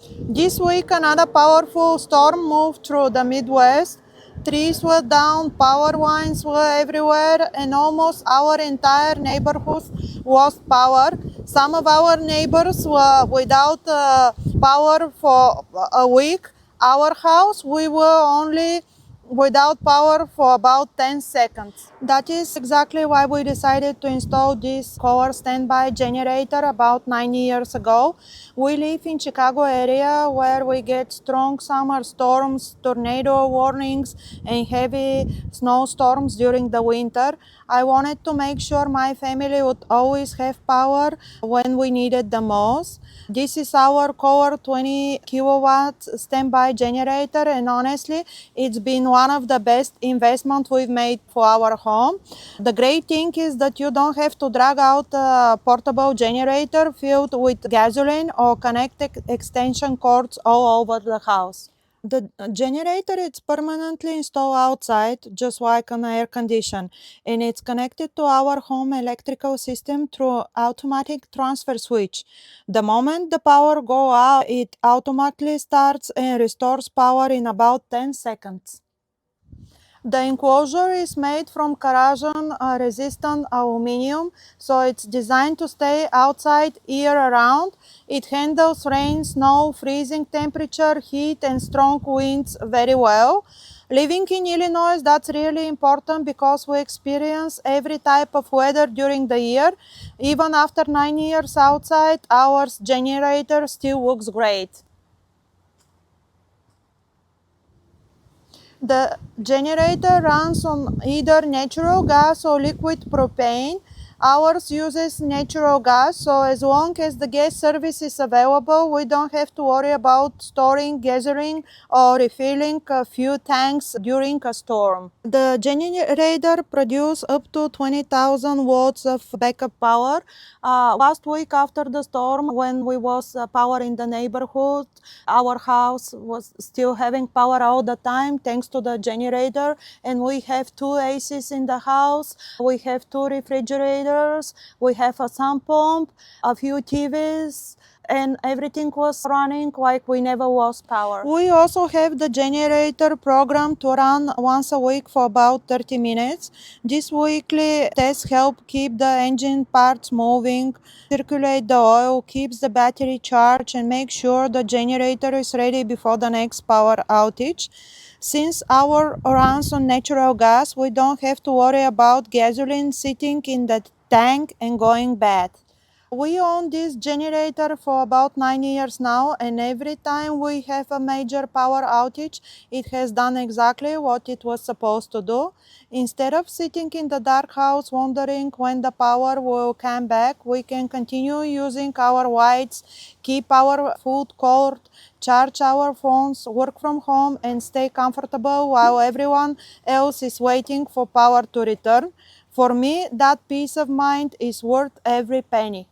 This week, another powerful storm moved through the Midwest. Trees were down, power lines were everywhere, and almost our entire neighborhood lost power. Some of our neighbors were without power for a week. Our house, we were only without power for about 10 seconds. That is exactly why we decided to install this solar standby generator about 9 years ago. We live in Chicago area where we get strong summer storms, tornado warnings, and heavy snowstorms during the winter. I wanted to make sure my family would always have power when we needed the most. This is our Core 20 kilowatt standby generator, and honestly, it's been one of the best investments we've made for our home. The great thing is that you don't have to drag out a portable generator filled with gasoline or connect extension cords all over the house. The generator is permanently installed outside, just like an air condition, and it's connected to our home electrical system through automatic transfer switch. The moment the power goes out, it automatically starts and restores power in about 10 seconds. The enclosure is made from corrosion resistant aluminum, so it's designed to stay outside year round. It handles rain, snow, freezing temperature, heat, and strong winds very well. Living in Illinois, that's really important because we experience every type of weather during the year. Even after 9 years outside, our generator still looks great. The generator runs on either natural gas or liquid propane. Ours uses natural gas, so as long as the gas service is available, we don't have to worry about storing gasoline or refilling a few tanks during a storm. The generator produces up to 20,000 watts of backup power. Last week after the storm, when we was power in the neighborhood, our house was still having power all the time thanks to the generator, and we have 2 ACs in the house, we have 2 refrigerators, we have a sump pump, a few TVs, and everything was running like we never lost power. We also have the generator program to run once a week for about 30 minutes. This weekly test help keep the engine parts moving, circulate the oil, keeps the battery charged, and make sure the generator is ready before the next power outage. Since our runs on natural gas, we don't have to worry about gasoline sitting in the tank and going bad. We own this generator for about 9 years now, and every time we have a major power outage, it has done exactly what it was supposed to do. Instead of sitting in the dark house wondering when the power will come back, we can continue using our lights, keep our food cold, charge our phones, work from home, and stay comfortable while everyone else is waiting for power to return. For me, that peace of mind is worth every penny.